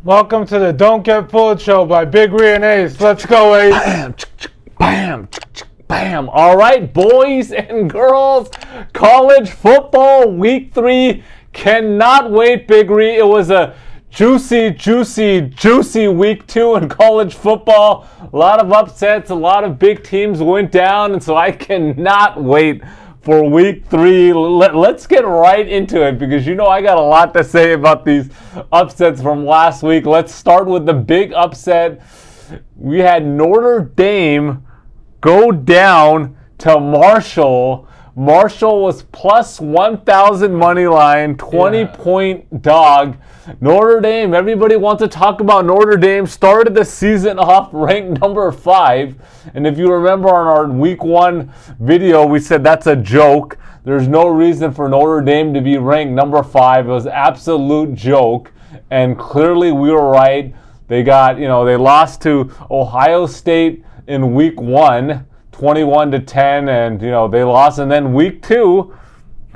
Welcome to the Don't Get Fooled show by Big Ree and Ace. Let's go, Ace. Bam, bam, bam. All right, boys and girls, college football week 3. Cannot wait, Big Ree. It was a juicy week 2 in college football. A lot of upsets, a lot of big teams went down, and so I cannot wait for week 3. Let's get right into it because you know I got a lot to say about these upsets from last week. Let's start with the big upset. We had Notre Dame go down to Marshall. Marshall was plus 1,000 money line, 20-point dog. Notre Dame, everybody wants to talk about Notre Dame, started the season off ranked number 5. And if you remember on our week 1 video, we said that's a joke. There's no reason for Notre Dame to be ranked number 5. It was an absolute joke. And clearly we were right. They lost to Ohio State in week 1. 21-10, and they lost, and then week 2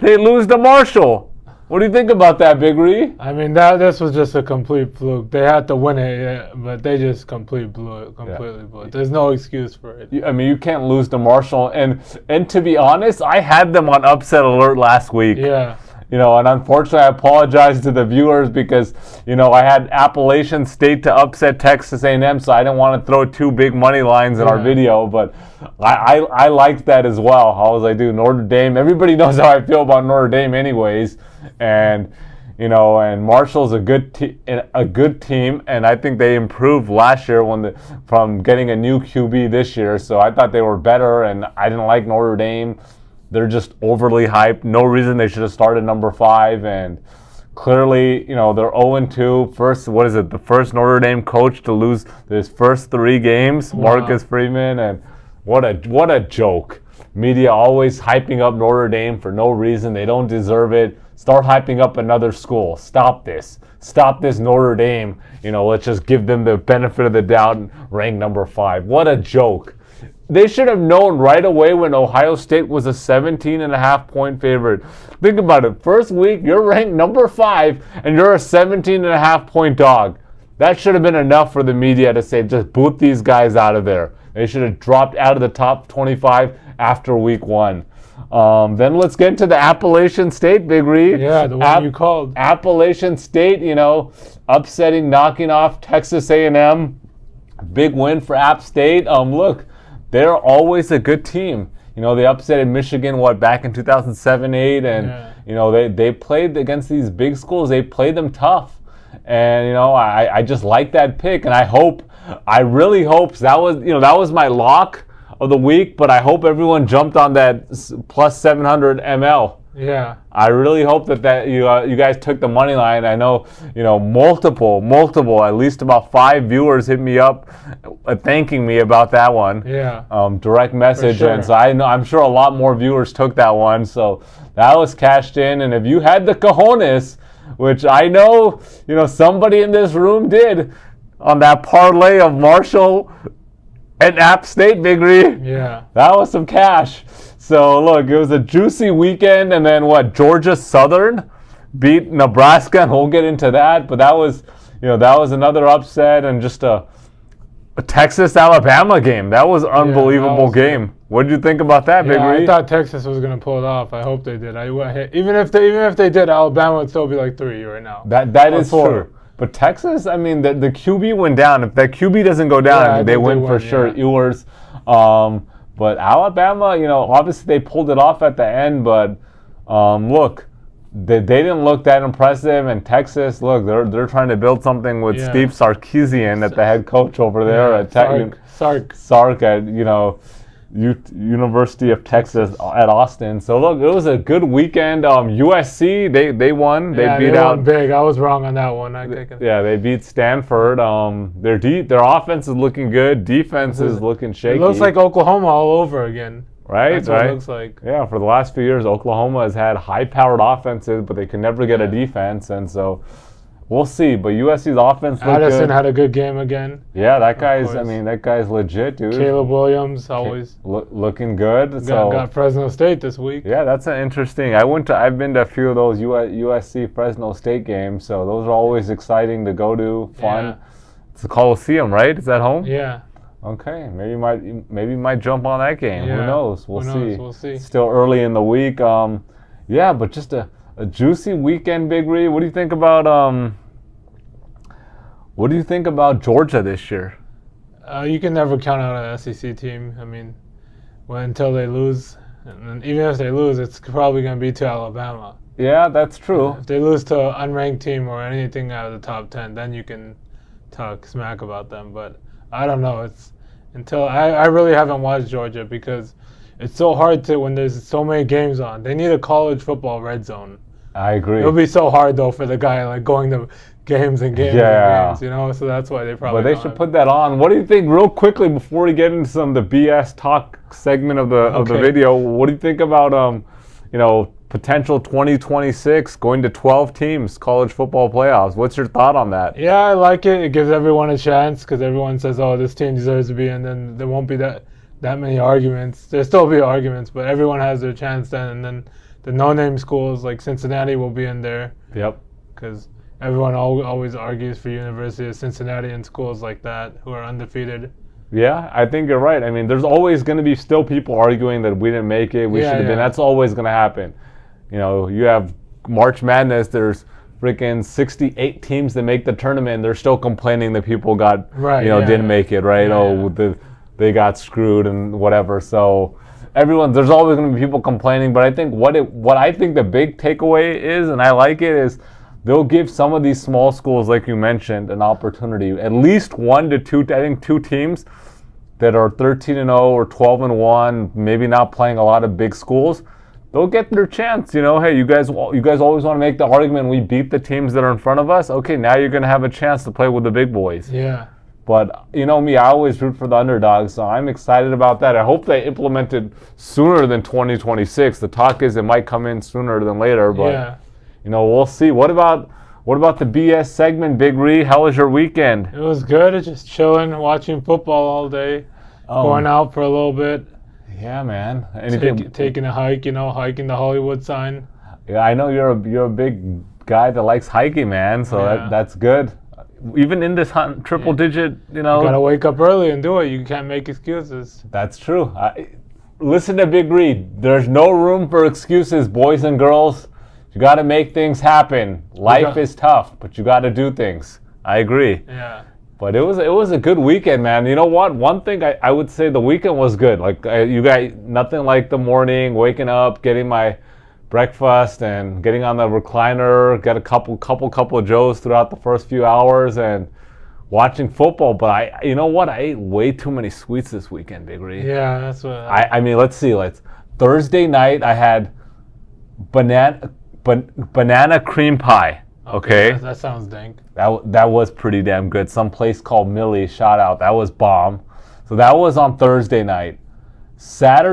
they lose to Marshall. What do you think about that, Big Ree? I mean, this was just a complete fluke. They had to win it, but they just completely blew it. There's no excuse for it. I mean, you can't lose to Marshall, and to be honest, I had them on upset alert last week. Yeah. And unfortunately, I apologize to the viewers because, I had Appalachian State to upset Texas A&M, so I didn't want to throw 2 big money lines in our video, but I liked that as well. I was like, dude, Notre Dame, everybody knows how I feel about Notre Dame anyways, and Marshall's a good team, and I think they improved last year from getting a new QB this year, so I thought they were better, and I didn't like Notre Dame. They're just overly hyped. No reason they should have started number 5. And clearly, they're 0-2. The first Notre Dame coach to lose his first 3 games, wow. Marcus Freeman. And what a joke. Media always hyping up Notre Dame for no reason. They don't deserve it. Start hyping up another school. Stop this. Stop this Notre Dame. Let's just give them the benefit of the doubt and rank number 5. What a joke. They should have known right away when Ohio State was a 17.5-point favorite. Think about it. First week, you're ranked number 5, and you're a 17.5-point dog. That should have been enough for the media to say, just boot these guys out of there. They should have dropped out of the top 25 after week 1. Then let's get to the Appalachian State, Big Ree. Yeah, the one you called. Appalachian State, upsetting, knocking off Texas A&M. Big win for App State. Look. They're always a good team. They upset Michigan, back in 2007-8, and they played against these big schools. They played them tough, and I just like that pick, and I really hope that was my lock of the week. But I hope everyone jumped on that plus 700 ml. Yeah. I really hope that you guys took the money line. I know, multiple, at least about 5 viewers hit me up thanking me about that one. Yeah. Direct message. Sure. And so I'm sure a lot more viewers took that one. So that was cashed in. And if you had the cojones, which I know, somebody in this room did on that parlay of Marshall and App State, Big Ree. Yeah. That was some cash. So, look, it was a juicy weekend, and then Georgia Southern beat Nebraska, and we'll get into that. But that was another upset, and just a Texas-Alabama game. That was an unbelievable game. Good. What did you think about that, Big Ree? I thought Texas was going to pull it off. I hope they did. Even if they did, Alabama would still be like 3 right now. That is true. But Texas, I mean, the QB went down. If that QB doesn't go down, they win for sure. Ewers. But Alabama, obviously they pulled it off at the end. But look, they didn't look that impressive. And Texas, look, they're trying to build something with Steve Sarkisian at the head coach over there at Sark at University of Texas at Austin. So look, it was a good weekend. USC, they won. They won big. I was wrong on that one. They beat Stanford. Their offense is looking good. Defense is looking shaky. It looks like Oklahoma all over again. Right? That's what it looks like. Yeah, for the last few years, Oklahoma has had high-powered offenses, but they can never get a defense. And so we'll see. But USC's offense looked Addison good. had a good game again. Yeah, that guy's legit, dude. Caleb Williams always looking good. Got Fresno State this week. Yeah, that's an interesting. I've been to a few of those USC Fresno State games, so those are always exciting to go to. Fun. Yeah. It's the Coliseum, right? Is that home? Yeah. Okay, maybe might jump on that game. Yeah. Who knows? Who knows? We'll see. Still early in the week. Yeah, but just a juicy weekend, Big Ree. What do you think about Georgia this year? You can never count out an SEC team. I mean, until they lose, and even if they lose, it's probably going to be to Alabama. Yeah, that's true. If they lose to an unranked team or anything out of the top 10, then you can talk smack about them. But I don't know. I really haven't watched Georgia because it's so hard to when there's so many games on. They need a college football red zone. I agree. It'll be so hard though for the guy like going to games and games and games, you know. So that's why they probably. But they should put that on. What do you think, real quickly, before we get into some of the BS talk segment of the video? What do you think about potential 2026 going to 12 teams college football playoffs? What's your thought on that? Yeah, I like it. It gives everyone a chance because everyone says, "Oh, this team deserves to be," and then there won't be that many arguments. There'll still be arguments, but everyone has their chance then, and then the no-name schools like Cincinnati will be in there. Yep. Because everyone always argues for University of Cincinnati and schools like that who are undefeated. Yeah, I think you're right. I mean, there's always going to be still people arguing that we didn't make it, we should have been. That's always going to happen. You know, you have March Madness, there's freaking 68 teams that make the tournament, they're still complaining that people didn't make it, right? They got screwed and whatever. So there's always going to be people complaining, but I think what I think the big takeaway is, and I like it, is they'll give some of these small schools, like you mentioned, an opportunity. At least 1 to 2, I think 2 teams that are 13-0 or 12-1, maybe not playing a lot of big schools, they'll get their chance. You know, hey, you guys always want to make the argument we beat the teams that are in front of us. Okay, now you're going to have a chance to play with the big boys. Yeah. But you know me, I always root for the underdogs, so I'm excited about that. I hope they implement it sooner than 2026. The talk is it might come in sooner than later, but we'll see. What about the BS segment, Big Ree? How was your weekend? It was good. Just chilling, watching football all day, going out for a little bit. Yeah, man. Taking a hike, hiking the Hollywood sign. Yeah, I know you're a big guy that likes hiking, man. So that's good. Even in this triple digit, You gotta wake up early and do it. You can't make excuses. That's true. Listen to Big Ree. There's no room for excuses, boys and girls. You got to make things happen. Life is tough, but you got to do things. I agree. Yeah. But it was a good weekend, man. You know what? One thing I would say the weekend was good. Like you got nothing like the morning, waking up, getting my breakfast, and getting on the recliner. Got a couple of Joes throughout the first few hours, and watching football. But you know what? I ate way too many sweets this weekend, Big Ree. Yeah, that's what. I mean, let's see. Thursday night I had banana cream pie. Okay. That sounds dank. That was pretty damn good. Some place called Millie, shout out. That was bomb. So that was on Thursday night. That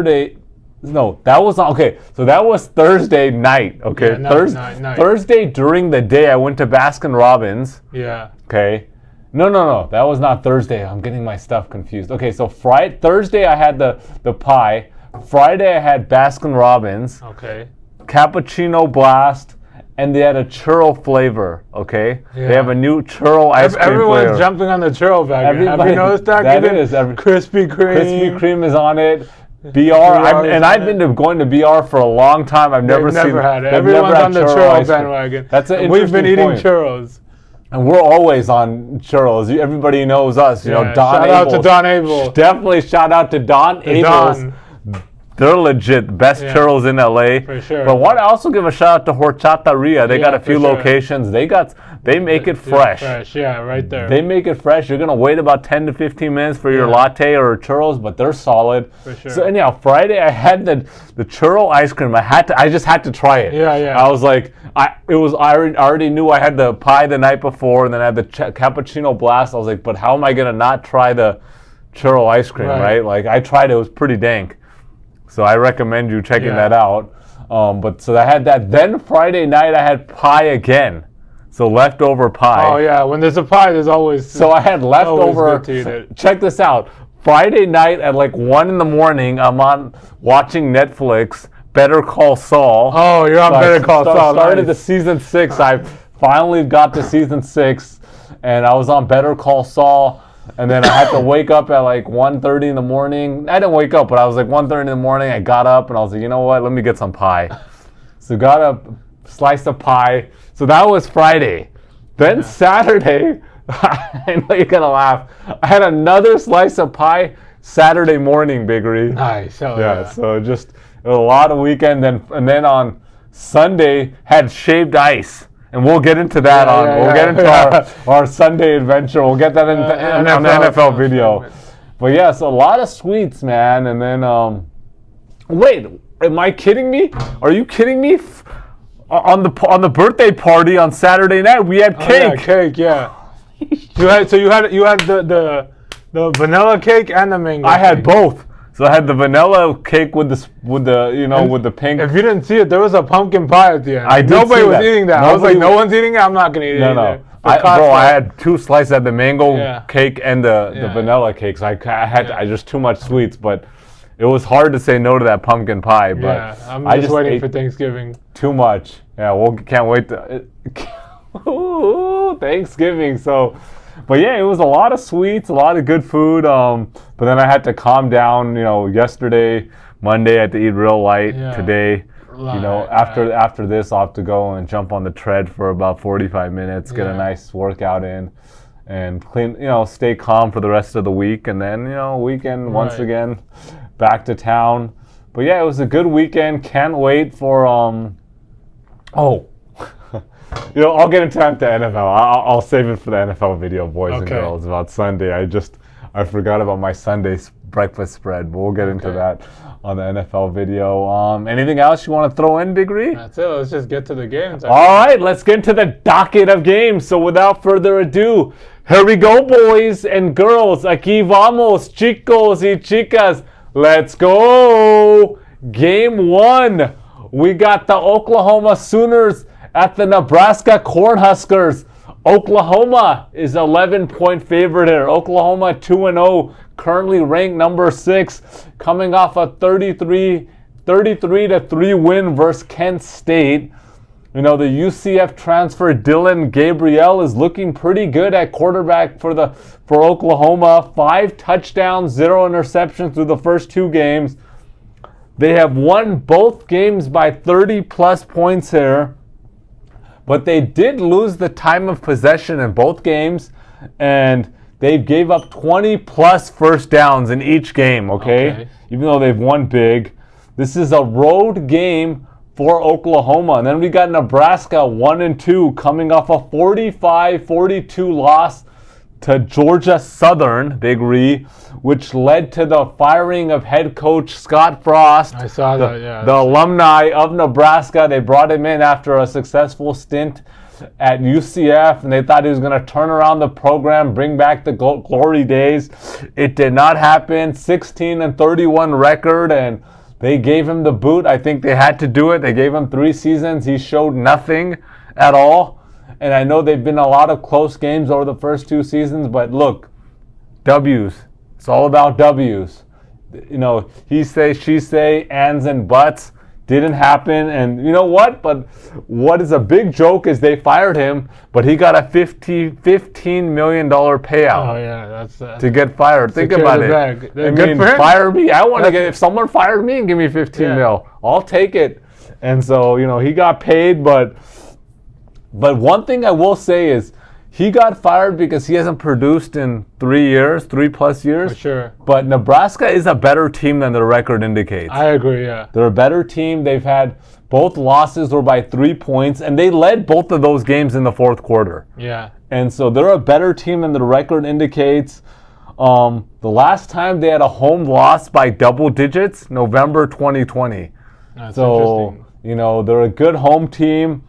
was Thursday night. Okay. Yeah, night. Thursday during the day I went to Baskin Robbins. Yeah. Okay. No. That was not Thursday. I'm getting my stuff confused. Okay, so Thursday I had the pie. Friday I had Baskin Robbins. Okay. Cappuccino Blast, and they had a churro flavor, okay? Yeah. They have a new churro ice cream Everyone's flavor. jumping on the churro bag. Have you noticed that? Krispy Kreme. Krispy Kreme is on it. BR, I've been going to BR for a long time. I've never had it. Everyone's on the churro bandwagon. That's an We've been eating point. Churros. And we're always on churros. Everybody knows us. Don shout out to Don Abel. Definitely shout out to Don Abel. They're legit. Best churros in LA. For sure. But I also give a shout out to Horchataria. They got a few locations. They make it fresh. Fresh, right there. They make it fresh. You're gonna wait about 10 to 15 minutes for your latte or churros, but they're solid. For sure. So anyhow, Friday I had the churro ice cream. I just had to try it. Yeah. I was like, I already knew I had the pie the night before, and then I had the cappuccino blast. I was like, but how am I gonna not try the churro ice cream, right? Like I tried it. It was pretty dank. So I recommend you checking that out. But so I had that. Then Friday night I had pie again. So leftover pie. Oh yeah, when there's a pie, there's always. So I had leftover. Always good to eat it. Check this out. Friday night at like 1 a.m, I'm on watching Netflix. Better Call Saul. Oh, you're on Better Call Saul. Started Nice. the season 6. I finally got to season 6, and I was on Better Call Saul. And then I had to wake up at like 1:30 in the morning. I didn't wake up, but I was like 1:30 in the morning. I got up and I was like, you know what? Let me get some pie. So got a slice of pie. So that was Friday. Then Saturday, I know you're gonna laugh. I had another slice of pie Saturday morning, Big Ree. Nice. Hell yeah. So just a lot of weekend. And then on Sunday had shaved ice. And we'll get into that we'll get into our Sunday adventure. We'll get that in on the NFL video. But yeah, so a lot of sweets, man. And then, wait, am I kidding me? Are you kidding me? On the birthday party on Saturday night, we had cake. Yeah, cake, yeah. you had the vanilla cake and the mango. I had both. So I had the vanilla cake with the pink. If you didn't see it, there was a pumpkin pie at the end. Nobody was eating that. I was like, no one's eating it. I'm not gonna eat it. No. I had 2 slices of the mango cake and the vanilla cake. So I had just too much sweets, but it was hard to say no to that pumpkin pie. But I'm just waiting for Thanksgiving. Too much. Yeah, can't wait to Thanksgiving. So. But yeah, it was a lot of sweets, a lot of good food. But then I had to calm down. Yesterday, Monday, I had to eat real light. Yeah. Today, after this, I'll have to go and jump on the tread for about 45 minutes, get a nice workout in, and clean. Stay calm for the rest of the week, and then weekend once again, back to town. But yeah, it was a good weekend. Can't wait for I'll get into the NFL. I'll save it for the NFL video, boys and girls, about Sunday. I forgot about my Sunday breakfast spread, but we'll get into that on the NFL video. Anything else you want to throw in, Big Ree? That's it. Let's just get to the games. All right, let's get into the docket of games. So without further ado, here we go, boys and girls. Aquí vamos, chicos y chicas. Let's go. Game 1. We got the Oklahoma Sooners at the Nebraska Cornhuskers. Oklahoma is 11-point favorite here. Oklahoma 2-0, currently ranked number 6, coming off a 33-3 win versus Kent State. The UCF transfer Dylan Gabriel is looking pretty good at quarterback for Oklahoma. 5 touchdowns, 0 interceptions through the first 2 games. They have won both games by 30-plus points here. But they did lose the time of possession in both games, and they gave up 20-plus first downs in each game, okay? Even though they've won big. This is a road game for Oklahoma. And then we got Nebraska 1-2, coming off a 45-42 loss to Georgia Southern, Big Ree, which led to the firing of head coach Scott Frost. I saw that, yeah. The alumni of Nebraska. They brought him in after a successful stint at UCF, and they thought he was going to turn around the program, bring back the glory days. It did not happen. 16-31 record, and they gave him the boot. I think they had to do it. They gave him 3 seasons. He showed nothing at all. And I know they've been a lot of close games over the first 2 seasons, but look, W's. It's all about W's. He say, she say, ands and buts. Didn't happen. And you know what? But what is a big joke is they fired him, but he got a $15 million payout. Oh, yeah. That's to get fired. Think about it. Fire me. I want to get, if someone fired me and give me 15 mil, I'll take it. And so, he got paid, But one thing I will say is he got fired because he hasn't produced in 3+ years. For sure. But Nebraska is a better team than their record indicates. I agree, yeah. They're a better team. They've had both losses were by 3 points, and they led both of those games in the fourth quarter. Yeah. And so they're a better team than the record indicates. The last time they had a home loss by double digits, November 2020. That's interesting. They're a good home team.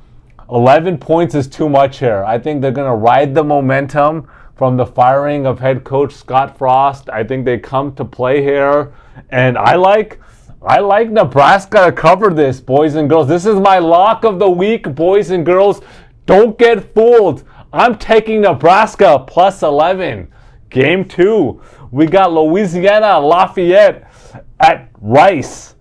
11 points is too much here. I think they're going to ride the momentum from the firing of head coach Scott Frost. I think they come to play here. And I like Nebraska to cover this, boys and girls. This is my lock of the week, boys and girls. Don't get fooled. I'm taking Nebraska plus 11. Game 2. We got Louisiana Lafayette at Rice.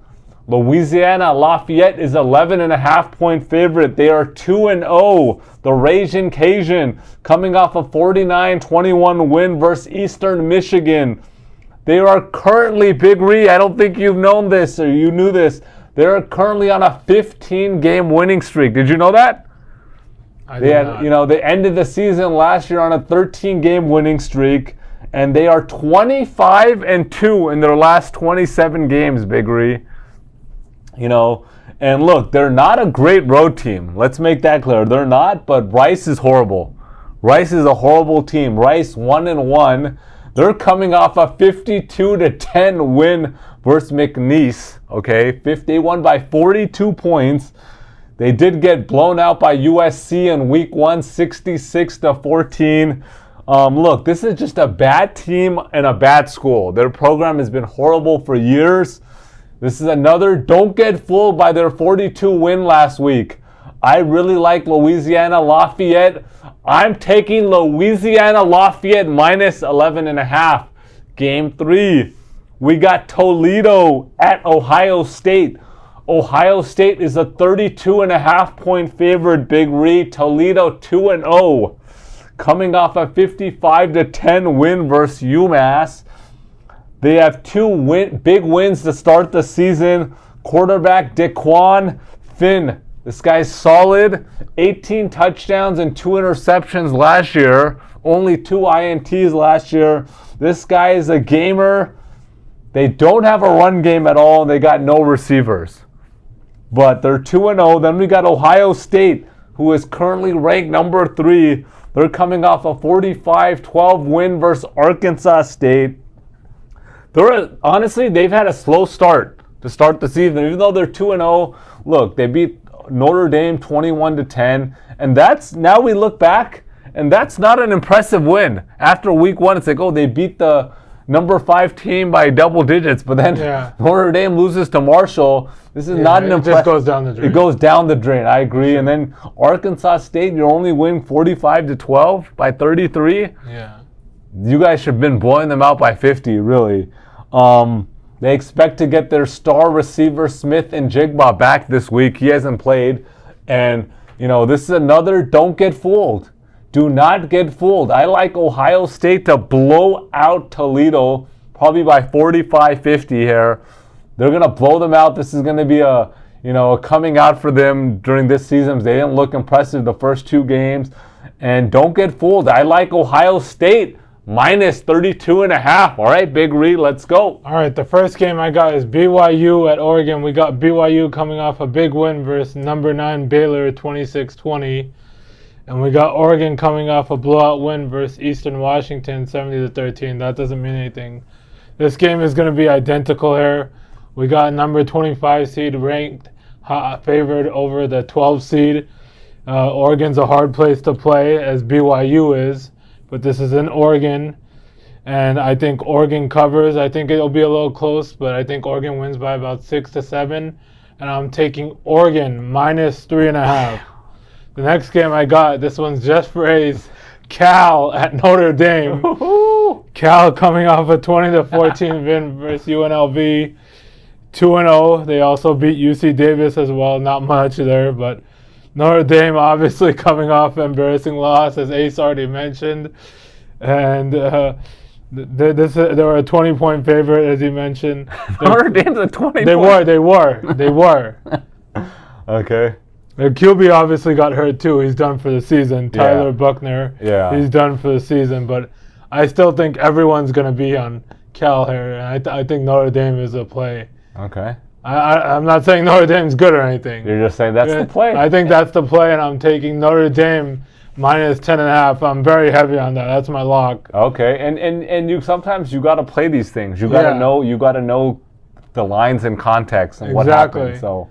Louisiana Lafayette is 11.5-point favorite. They are 2-0. The Raging Cajun coming off a 49-21 win versus Eastern Michigan. They are currently, Big Ree, I don't think you've known this or you knew this. They're currently on a 15-game winning streak. Did you know that? They ended the season last year on a 13-game winning streak, and they are 25-2 in their last 27 games, Big Ree. And look, they're not a great road team. Let's make that clear. They're not, but Rice is horrible. Rice is a horrible team. Rice 1-1. They're coming off a 52-10 win versus McNeese. Okay, they won by 42 points. They did get blown out by USC in week 1, 66-14. Look, this is just a bad team and a bad school. Their program has been horrible for years. This is another, don't get fooled by their 42 win last week. I really like Louisiana Lafayette. I'm taking Louisiana Lafayette minus 11.5. Game 3. We got Toledo at Ohio State. Ohio State is a 32.5-point favorite, Big Ree. Toledo 2-0. Coming off a 55-10 win versus UMass. They have two big wins to start the season. Quarterback Daquan Finn. This guy's solid. 18 touchdowns and 2 interceptions last year. Only 2 INTs last year. This guy is a gamer. They don't have a run game at all. They got no receivers. But they're 2-0. Then we got Ohio State, who is currently ranked number 3. They're coming off a 45-12 win versus Arkansas State. Honestly, they've had a slow start to start the season. Even though they're 2-0, look, they beat Notre Dame 21-10. And now we look back, and that's not an impressive win. After week 1, it's like, oh, they beat the number 5 team by double digits. But then Notre Dame loses to Marshall. This is not an impressive. It just goes down the drain. It goes down the drain. I agree. Sure. And then Arkansas State, you only win 45-12 by 33. Yeah. You guys should have been blowing them out by 50, really. They expect to get their star receiver Smith and Jigba back this week. He hasn't played. And, this is another don't get fooled. Do not get fooled. I like Ohio State to blow out Toledo, probably by 45-50 here. They're going to blow them out. This is going to be a coming out for them during this season. They didn't look impressive the first 2 games. And don't get fooled. I like Ohio State minus 32.5. All right, Big Reed, let's go. All right, the first game I got is BYU at Oregon. We got BYU coming off a big win versus number 9 Baylor 26-20. And we got Oregon coming off a blowout win versus Eastern Washington 70-13. That doesn't mean anything. This game is going to be identical here. We got number 25 seed ranked favored over the 12 seed. Oregon's a hard place to play, as BYU is. But this is in Oregon, and I think Oregon covers. I think it'll be a little close, but I think Oregon wins by about 6-7, and I'm taking Oregon minus 3.5. The next game I got, this one's just for A's, Cal at Notre Dame. Cal coming off a 20-14 win versus UNLV, 2-0. They also beat UC Davis as well. Not much there, but Notre Dame obviously coming off an embarrassing loss, as Ace already mentioned. And they were a 20-point favorite, as you mentioned. Notre Dame's a 20-point. They were. Okay. Their QB obviously got hurt too. He's done for the season. Tyler Buckner. Yeah. He's done for the season. But I still think everyone's going to be on Cal here. And I think Notre Dame is a play. Okay. I'm not saying Notre Dame's good or anything. You're just saying that's the play. I think that's the play, and I'm taking Notre Dame minus 10.5. I'm very heavy on that. That's my lock. Okay, and you sometimes you got to play these things. You got to know the lines and context and what happened. So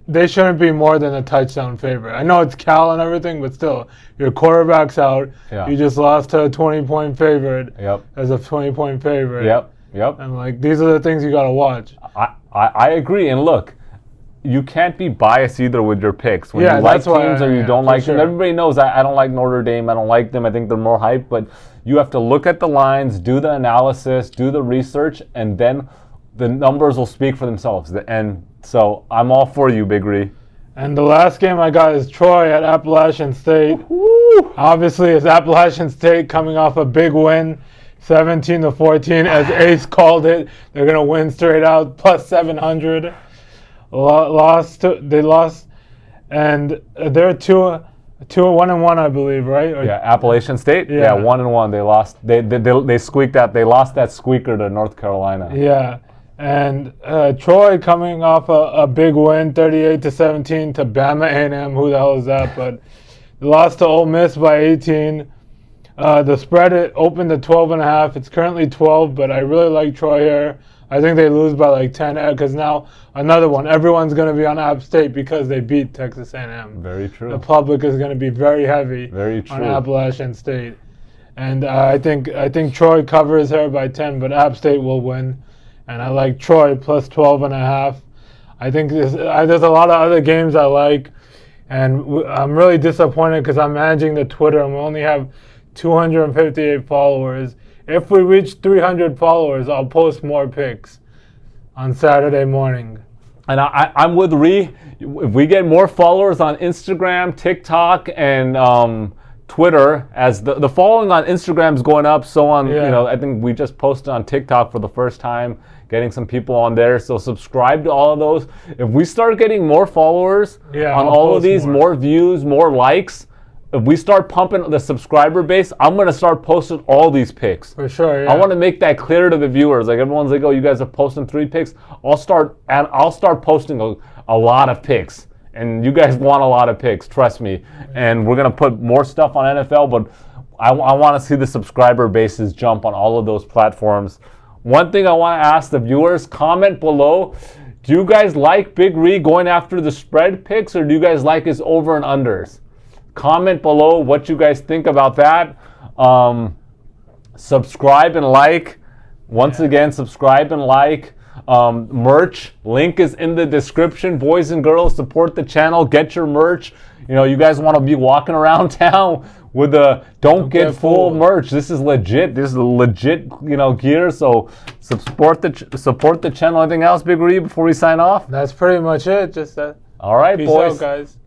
they shouldn't be more than a touchdown favorite. I know it's Cal and everything, but still, your quarterback's out. Yeah. You just lost to a 20-point favorite. Yep. As a 20-point favorite. Yep. And these are the things you got to watch. I agree. And look, you can't be biased either with your picks. When Yeah, you like that's why teams or you don't for like them, sure. everybody knows I don't like Notre Dame. I don't like them. I think they're more hype. But you have to look at the lines, do the analysis, do the research, and then the numbers will speak for themselves. And so I'm all for you, Big Ree. And the last game I got is Troy at Appalachian State. Woo! Obviously, it's Appalachian State coming off a big win, 17-14. As Ace called it, they're gonna win straight out, plus 700. They lost, and they're 1-1, I believe, right? Or, Yeah, Appalachian State. Yeah, 1-1. They lost. They squeaked out. They lost that squeaker to North Carolina. Yeah, and Troy coming off a big win, 38-17 to Bama A&M. Who the hell is that? But they lost to Ole Miss by 18. The spread it opened at 12.5. It's currently 12, but I really like Troy here. I think they lose by like 10 because now another one. Everyone's going to be on App State because they beat Texas A&M. Very true. The public is going to be very heavy Very true. on Appalachian State. And I think Troy covers here by 10, but App State will win. And I like Troy plus 12.5. I think there's a lot of other games I like. And I'm really disappointed because I'm managing the Twitter and we only have 258 followers. If we reach 300 followers, I'll post more pics on Saturday morning. And I'm with Ree. If we get more followers on Instagram, TikTok, and Twitter, as the following on Instagram is going up, so on. Yeah. I think we just posted on TikTok for the first time, getting some people on there. So subscribe to all of those. If we start getting more followers on I'll all of post these, more. more views, more likes. If we start pumping the subscriber base, I'm gonna start posting all these picks. For sure, yeah. I want to make that clear to the viewers. Like everyone's like, "Oh, you guys are posting 3 picks." I'll start posting a lot of picks, and you guys want a lot of picks. Trust me. And we're gonna put more stuff on NFL, but I want to see the subscriber bases jump on all of those platforms. One thing I want to ask the viewers: comment below. Do you guys like Big Ree going after the spread picks, or do you guys like his over and unders? Comment below what you guys think about that. Subscribe and like. Once again, subscribe and like. Merch, link is in the description. Boys and girls, support the channel. Get your merch. You guys want to be walking around town with the Don't Get Fooled merch. This is legit. This is legit, gear. So support the channel. Anything else, Big Ree, before we sign off? That's pretty much it. Just that. All right, Peace boys. out, guys.